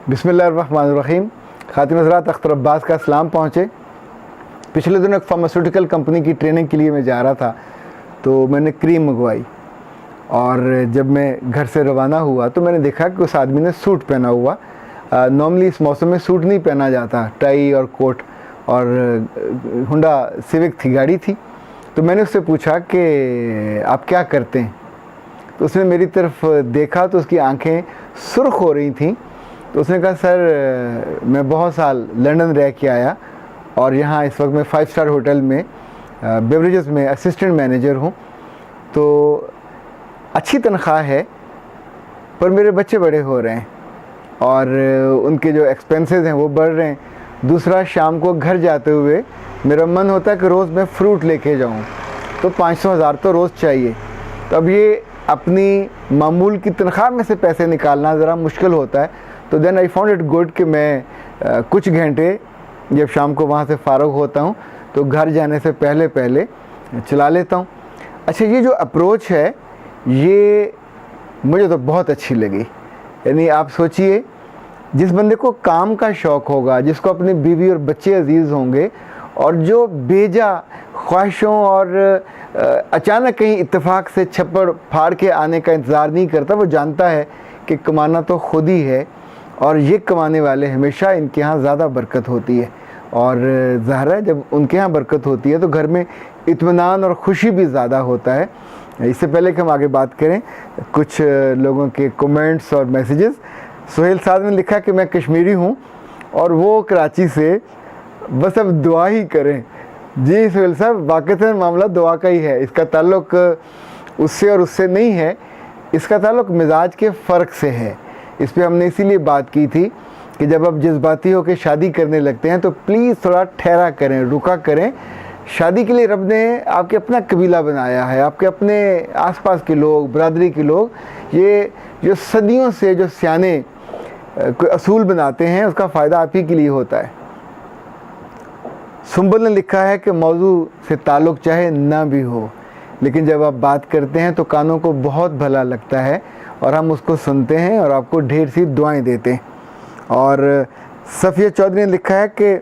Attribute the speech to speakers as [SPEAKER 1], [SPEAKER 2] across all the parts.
[SPEAKER 1] बिस्मिल्लाहिर्रहमानिर्रहीम। खातिन हज़रात, अख्तर अब्बास का सलाम पहुँचे। पिछले दिनों एक फार्मास्यूटिकल कंपनी की ट्रेनिंग के लिए मैं जा रहा था, तो मैंने क्रीम मंगवाई और जब मैं घर से रवाना हुआ तो मैंने देखा कि उस आदमी ने सूट पहना हुआ। नॉर्मली इस मौसम में सूट नहीं पहना जाता, टाई और कोट, और हुंडा सिविक थी, गाड़ी थी। तो मैंने उससे पूछा कि आप क्या करते हैं, तो उसने मेरी तरफ देखा तो उसकी आंखें सुर्ख हो रही थीं। तो उसने कहा, सर मैं बहुत साल लंदन रह के आया और यहाँ इस वक्त मैं 5 स्टार होटल में बेवरेजेस में असिस्टेंट मैनेजर हूँ। तो अच्छी तनख्वाह है, पर मेरे बच्चे बड़े हो रहे हैं और उनके जो एक्सपेंसेस हैं वो बढ़ रहे हैं। दूसरा, शाम को घर जाते हुए मेरा मन होता है कि रोज़ मैं फ्रूट लेके जाऊँ, तो 500,000 तो रोज़ चाहिए। तो अब ये अपनी मामूल की तनख्वाह में से पैसे निकालना ज़रा मुश्किल होता है। तो then I found it good कि मैं कुछ घंटे जब शाम को वहाँ से फ़ारुग होता हूँ तो घर जाने से पहले पहले चला लेता हूँ। अच्छा, ये जो अप्रोच है ये मुझे तो बहुत अच्छी लगी। यानी आप सोचिए, जिस बंदे को काम का शौक़ होगा, जिसको अपनी बीवी और बच्चे अजीज़ होंगे, और जो बेजा ख्वाहिशों और अचानक कहीं इत्तेफाक से छप्पड़ फाड़ के आने का इंतज़ार नहीं करता, वो जानता है कि कमाना तो खुद ही है और ये कमाने वाले हमेशा इनके यहाँ ज़्यादा बरकत होती है। और ज़ाहिर है, जब उनके यहाँ बरकत होती है तो घर में इत्मीनान और ख़ुशी भी ज़्यादा होता है। इससे पहले कि हम आगे बात करें, कुछ लोगों के कमेंट्स और मैसेजेस। सुहेल साहब ने लिखा कि मैं कश्मीरी हूँ और वो कराची से, बस अब दुआ ही करें। जी सुहेल साहब, वाक़ई मामला दुआ का ही है। इसका ताल्लुक़ उससे और उससे नहीं है, इसका ताल्लुक़ मिजाज के फ़र्क से है। इस पर हमने इसीलिए बात की थी कि जब आप जज्बाती होकर शादी करने लगते हैं तो प्लीज़ थोड़ा ठहरा करें, रुका करें। शादी के लिए रब ने आपके अपना कबीला बनाया है, आपके अपने आसपास के लोग, बरादरी के लोग, ये जो सदियों से जो सियाने कोई असूल बनाते हैं, उसका फ़ायदा आप ही के लिए होता है। सुंबल ने लिखा है कि मौजू से ताल्लुक़ चाहे ना भी हो, लेकिन जब आप बात करते हैं तो कानों को बहुत भला लगता है और हम उसको सुनते हैं और आपको ढेर सी दुआएं देते हैं। और सफ़िया चौधरी ने लिखा है कि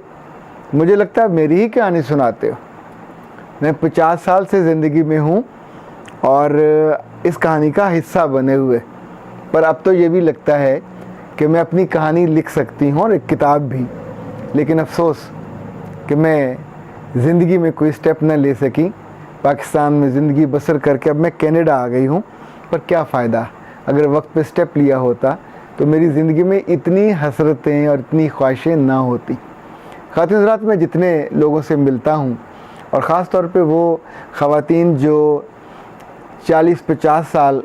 [SPEAKER 1] मुझे लगता है मेरी ही कहानी सुनाते हो। मैं 50 साल से ज़िंदगी में हूँ और इस कहानी का हिस्सा बने हुए, पर अब तो ये भी लगता है कि मैं अपनी कहानी लिख सकती हूँ और एक किताब भी। लेकिन अफसोस कि मैं ज़िंदगी में कोई स्टेप न ले सकी। पाकिस्तान में ज़िंदगी बसर करके अब मैं कनाडा आ गई हूँ, पर क्या फ़ायदा, अगर वक्त पे स्टेप लिया होता तो मेरी ज़िंदगी में इतनी हसरतें और इतनी ख्वाहिशें ना होती। खातिन हज़रात, मैं जितने लोगों से मिलता हूँ और ख़ास तौर पे वो ख़वातीन जो 40-50 साल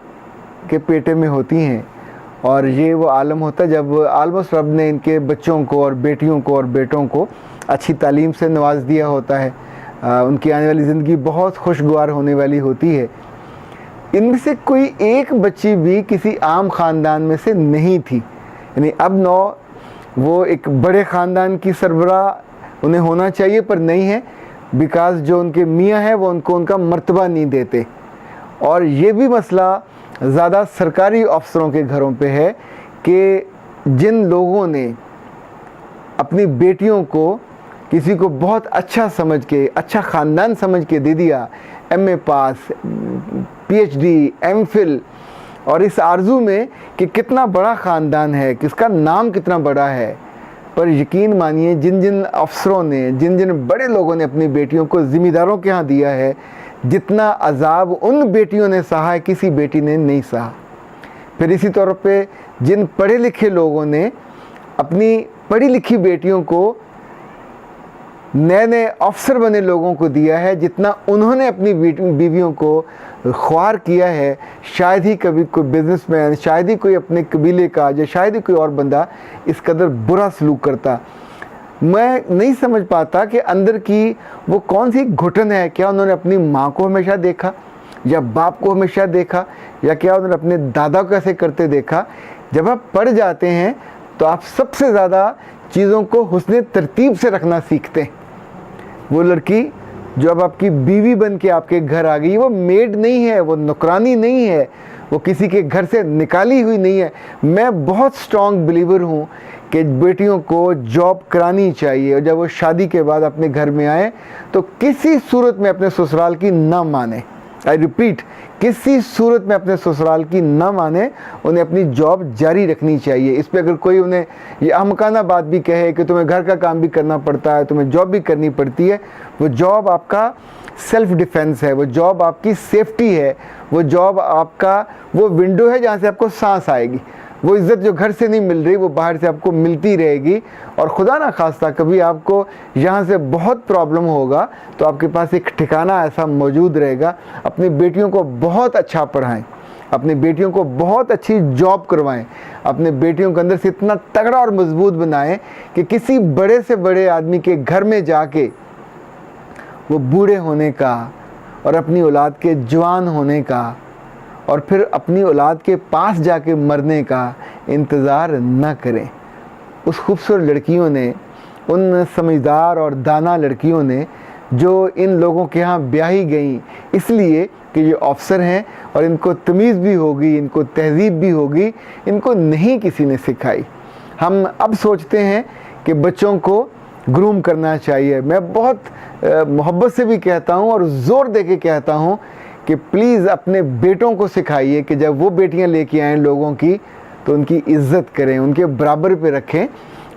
[SPEAKER 1] के पेटे में होती हैं, और ये वो आलम होता है जब आलमोस्ट रब ने इनके बच्चों को और बेटियों को और बेटों को अच्छी तालीम से नवाज दिया होता है, उनकी आने वाली ज़िंदगी बहुत खुशगवार होने वाली होती है। इनमें से कोई एक बच्ची भी किसी आम ख़ानदान में से नहीं थी। यानी अब वो एक बड़े ख़ानदान की सरबराह उन्हें होना चाहिए, पर नहीं है, बिकॉज़ जो उनके मियाँ हैं वो उनको उनका मर्तबा नहीं देते। और ये भी मसला ज़्यादा सरकारी अफसरों के घरों पे है कि जिन लोगों ने अपनी बेटियों को किसी को बहुत अच्छा समझ के, अच्छा ख़ानदान समझ के दे दिया, MA पास, PhD, MPhil, और इस आरज़ू में कि कितना बड़ा ख़ानदान है, किसका नाम कितना बड़ा है। पर यकीन मानिए, जिन जिन अफसरों ने, जिन जिन बड़े लोगों ने अपनी बेटियों को ज़िम्मेदारों के यहाँ दिया है, जितना अजाब उन बेटियों ने सहा है, किसी बेटी ने नहीं सहा। फिर इसी तौर पे जिन पढ़े लिखे लोगों ने अपनी पढ़ी लिखी बेटियों को नए नए अफसर बने लोगों को दिया है, जितना उन्होंने अपनी बीवियों को ख्वार किया है, शायद ही कभी कोई बिजनेसमैन, शायद ही कोई अपने कबीले का, या शायद ही कोई और बंदा इस कदर बुरा सलूक करता। मैं नहीं समझ पाता कि अंदर की वो कौन सी घुटन है। क्या उन्होंने अपनी माँ को हमेशा देखा, या बाप को हमेशा देखा, या क्या उन्होंने अपने दादा को ऐसे करते देखा। जब आप पढ़ जाते हैं तो आप सबसे ज़्यादा चीज़ों को हुस्ने तरतीब से रखना सीखते हैं। वो लड़की जो अब आपकी बीवी बन के आपके घर आ गई, वो मेड नहीं है, वो नौकरानी नहीं है, वो किसी के घर से निकाली हुई नहीं है। मैं बहुत स्ट्रॉन्ग बिलीवर हूँ कि बेटियों को जॉब करानी चाहिए और जब वो शादी के बाद अपने घर में आए तो किसी सूरत में अपने ससुराल की ना माने। आई रिपीट, किसी सूरत में अपने ससुराल की ना माने, उन्हें अपनी जॉब जारी रखनी चाहिए। इस पे अगर कोई उन्हें ये अहमकाना बात भी कहे कि तुम्हें घर का काम भी करना पड़ता है, तुम्हें जॉब भी करनी पड़ती है, वो जॉब आपका सेल्फ डिफेंस है, वो जॉब आपकी सेफ्टी है, वो जॉब आपका वो विंडो है जहाँ से आपको सांस आएगी। वो इज़्ज़त जो घर से नहीं मिल रही वो बाहर से आपको मिलती रहेगी। और खुदा ना खास्ता कभी आपको यहाँ से बहुत प्रॉब्लम होगा तो आपके पास एक ठिकाना ऐसा मौजूद रहेगा। अपनी बेटियों को बहुत अच्छा पढ़ाएं, अपनी बेटियों को बहुत अच्छी जॉब करवाएं, अपने बेटियों के अंदर से इतना तगड़ा और मजबूत बनाएं कि किसी बड़े से बड़े आदमी के घर में जाके वो बूढ़े होने का और अपनी औलाद के जवान होने का और फिर अपनी औलाद के पास जाके मरने का इंतज़ार न करें। उस खूबसूरत लड़कियों ने, उन समझदार और दाना लड़कियों ने जो इन लोगों के यहाँ ब्याही गई इसलिए कि ये अफसर हैं और इनको तमीज़ भी होगी, इनको तहज़ीब भी होगी, इनको नहीं किसी ने सिखाई। हम अब सोचते हैं कि बच्चों को ग्रूम करना चाहिए। मैं बहुत मोहब्बत से भी कहता हूँ और ज़ोर दे के कहता हूँ कि प्लीज़ अपने बेटों को सिखाइए कि जब वो बेटियां लेके आएँ लोगों की तो उनकी इज़्ज़त करें, उनके बराबर पे रखें,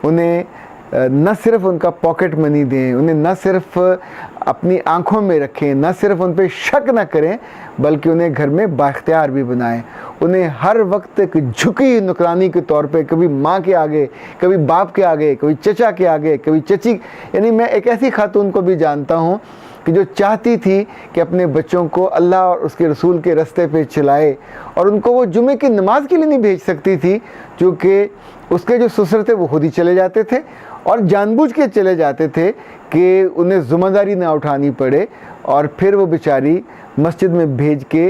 [SPEAKER 1] उन्हें न सिर्फ उनका पॉकेट मनी दें, उन्हें न सिर्फ अपनी आंखों में रखें, न सिर्फ उन पे शक न करें, बल्कि उन्हें घर में बाख्तियार भी बनाएं। उन्हें हर वक्त एक झुकी नुकरानी के तौर पे, कभी माँ के आगे, कभी बाप के आगे, कभी चचा के आगे, कभी चची, यानी मैं एक ऐसी खातून को भी जानता हूँ कि जो चाहती थी कि अपने बच्चों को अल्लाह और उसके रसूल के रास्ते पे चलाए और उनको वो जुमे की नमाज के लिए नहीं भेज सकती थी क्योंकि उसके जो ससुर थे वो खुद ही चले जाते थे और जानबूझ के चले जाते थे कि उन्हें ज़िम्मेदारी ना उठानी पड़े। और फिर वो बेचारी मस्जिद में भेज के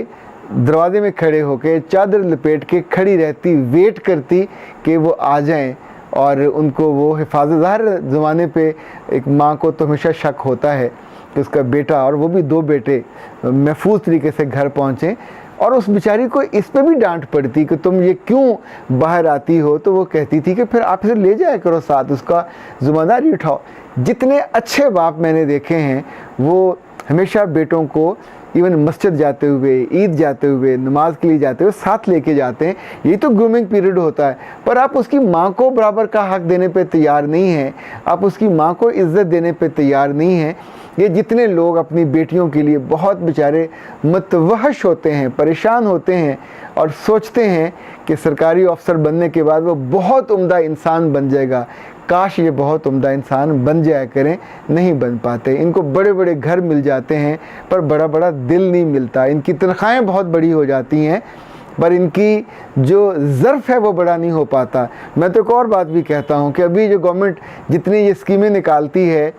[SPEAKER 1] दरवाजे में खड़े होकर चादर लपेट के खड़ी रहती, वेट करती कि वो आ जाएं और उनको वो हिफाजत। ज़ाहिर ज़माने पे एक माँ को तो हमेशा शक होता है कि उसका बेटा, और वो भी 2 बेटे, महफूज तरीके से घर पहुँचे। और उस बेचारी को इस पे भी डांट पड़ती कि तुम ये क्यों बाहर आती हो, तो वो कहती थी कि फिर आप इसे ले जाया करो साथ, उसका ज़िम्मेदारी उठाओ। जितने अच्छे बाप मैंने देखे हैं वो हमेशा बेटों को इवन मस्जिद जाते हुए, ईद जाते हुए, नमाज के लिए जाते हुए साथ लेके जाते हैं। यही तो ग्रूमिंग पीरियड होता है। पर आप उसकी माँ को बराबर का हक देने पे तैयार नहीं हैं, आप उसकी माँ को इज़्ज़त देने पे तैयार नहीं हैं। ये जितने लोग अपनी बेटियों के लिए बहुत बेचारे मतवहश होते हैं, परेशान होते हैं और सोचते हैं कि सरकारी अफसर बनने के बाद वो बहुत उम्दा इंसान बन जाएगा। काश ये बहुत उम्दा इंसान बन जाया करें, नहीं बन पाते। इनको बड़े बड़े घर मिल जाते हैं पर बड़ा बड़ा दिल नहीं मिलता। इनकी तनख्वाहें बहुत बड़ी हो जाती हैं पर इनकी जो ज़र्फ़ है वो बड़ा नहीं हो पाता। मैं तो एक और बात भी कहता हूँ कि अभी जो गवर्नमेंट जितनी ये स्कीमें निकालती है,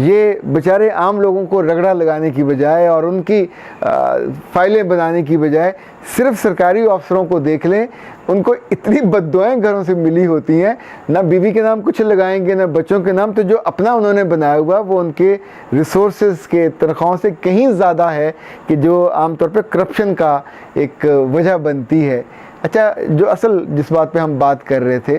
[SPEAKER 1] ये बेचारे आम लोगों को रगड़ा लगाने की बजाय और उनकी फाइलें बनाने की बजाय सिर्फ सरकारी अफसरों को देख लें, उनको इतनी बद्दुआएं घरों से मिली होती हैं, ना बीवी के नाम कुछ लगाएंगे ना बच्चों के नाम, तो जो अपना उन्होंने बनाया हुआ वो उनके रिसोर्सेज के तनख्वाहों से कहीं ज़्यादा है कि जो आमतौर पर करप्शन का एक वजह बनती है। अच्छा, जो असल जिस बात पे हम बात कर रहे थे,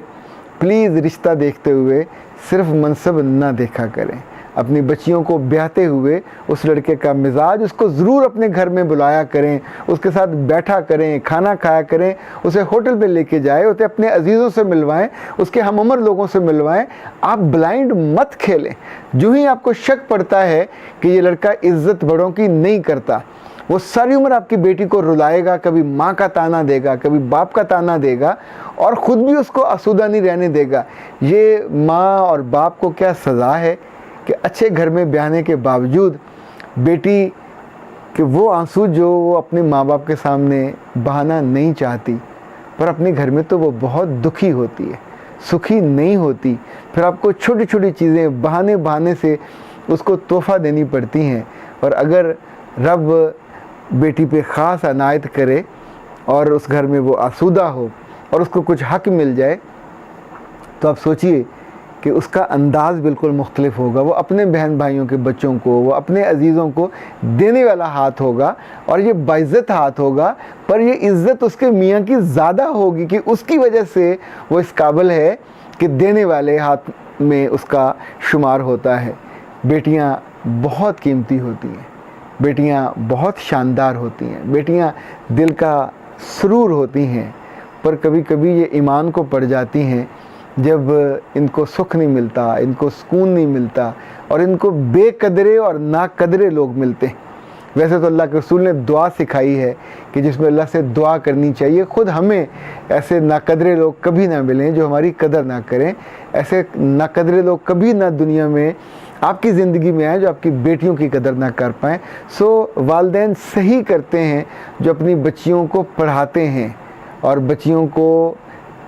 [SPEAKER 1] प्लीज़ रिश्ता देखते हुए सिर्फ मनसब ना देखा करें। अपनी बच्चियों को ब्याहते हुए उस लड़के का मिजाज, उसको ज़रूर अपने घर में बुलाया करें, उसके साथ बैठा करें, खाना खाया करें, उसे होटल पे लेके जाए, उसे अपने अजीज़ों से मिलवाएं, उसके हम उम्र लोगों से मिलवाएं। आप ब्लाइंड मत खेलें। जो ही आपको शक पड़ता है कि ये लड़का इज़्ज़त बड़ों की नहीं करता, वो सारी उम्र आपकी बेटी को रुलाएगा, कभी माँ का ताना देगा, कभी बाप का ताना देगा और ख़ुद भी उसको आसूदा नहीं रहने देगा। ये माँ और बाप को क्या सज़ा है कि अच्छे घर में ब्याहने के बावजूद बेटी के वो आंसू जो वो अपने माँ बाप के सामने बहाना नहीं चाहती, पर अपने घर में तो वो बहुत दुखी होती है, सुखी नहीं होती। फिर आपको छोटी छोटी चीज़ें बहाने से उसको तोहफ़ा देनी पड़ती हैं। और अगर रब बेटी पे ख़ास अनायत करे और उस घर में वो आसूदा हो और उसको कुछ हक मिल जाए, तो आप सोचिए कि उसका अंदाज़ बिल्कुल मुख्तलिफ होगा। वो अपने बहन भाइयों के बच्चों को, वो अपने अजीज़ों को देने वाला हाथ होगा और ये बाइज़्ज़त हाथ होगा, पर ये इज़्ज़त उसके मियाँ की ज़्यादा होगी कि उसकी वजह से वो इस काबिल है कि देने वाले हाथ में उसका शुमार होता है। बेटियां बहुत कीमती होती हैं, बेटियां बहुत शानदार होती हैं, बेटियां दिल का सुरूर होती हैं, पर कभी कभी ये ईमान को पड़ जाती हैं जब इनको सुख नहीं मिलता, इनको सुकून नहीं मिलता और इनको बेकदरे और नाकदरे लोग मिलते हैं। वैसे तो अल्लाह के रसूल ने दुआ सिखाई है कि जिसमें अल्लाह से दुआ करनी चाहिए, ख़ुद हमें ऐसे नाकदरे लोग कभी ना मिलें जो हमारी कदर ना करें। ऐसे नाकदरे लोग कभी ना दुनिया में आपकी ज़िंदगी में आए जो आपकी बेटियों की कदर ना कर पाएँ। सो वालिदैन सही करते हैं जो अपनी बच्चियों को पढ़ाते हैं और बच्चियों को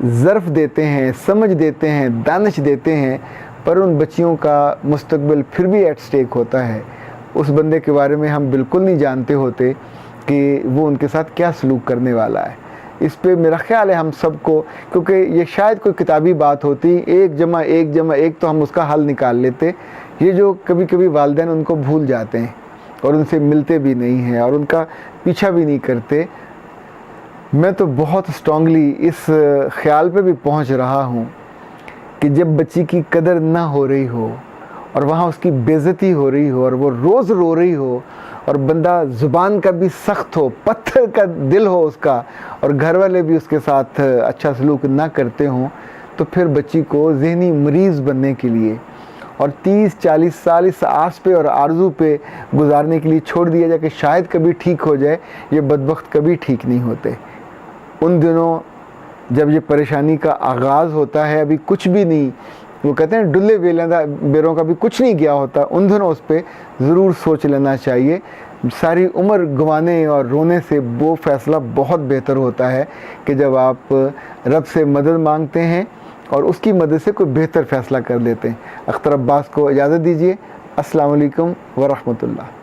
[SPEAKER 1] ज़र्फ़ देते हैं, समझ देते हैं, दानिश देते हैं, पर उन बच्चियों का मुस्तकबिल फिर भी एट स्टेक होता है। उस बंदे के बारे में हम बिल्कुल नहीं जानते होते कि वो उनके साथ क्या सलूक करने वाला है। इस पे मेरा ख़्याल है हम सबको, क्योंकि ये शायद कोई किताबी बात होती, 1 + 1 = 1 तो हम उसका हल निकाल लेते। ये जो कभी कभी वालिदैन उनको भूल जाते हैं और उनसे मिलते भी नहीं हैं और उनका पीछा भी नहीं करते। मैं तो बहुत स्ट्रांगली इस ख़्याल पे भी पहुंच रहा हूं कि जब बच्ची की कदर ना हो रही हो और वहाँ उसकी बेइज्जती हो रही हो और वो रोज़ रो रही हो और बंदा ज़ुबान का भी सख्त हो, पत्थर का दिल हो उसका, और घर वाले भी उसके साथ अच्छा सलूक ना करते हों, तो फिर बच्ची को ज़हनी मरीज़ बनने के लिए और 30-40 साल इस आस पे और आरज़ू पे गुजारने के लिए छोड़ दिया जाए कि शायद कभी ठीक हो जाए, ये बदबख्त कभी ठीक नहीं होते। उन दिनों जब ये परेशानी का आगाज़ होता है, अभी कुछ भी नहीं, वो कहते हैं डुल्ले बेरों का भी कुछ नहीं गया होता, उन दिनों उस पर ज़रूर सोच लेना चाहिए। सारी उम्र गंवाने और रोने से वो फ़ैसला बहुत बेहतर होता है कि जब आप रब से मदद मांगते हैं और उसकी मदद से कोई बेहतर फ़ैसला कर लेते हैं। अख्तर अब्बास को इजाज़त दीजिए। अस्सलाम वालेकुम व रहमतुल्लाह।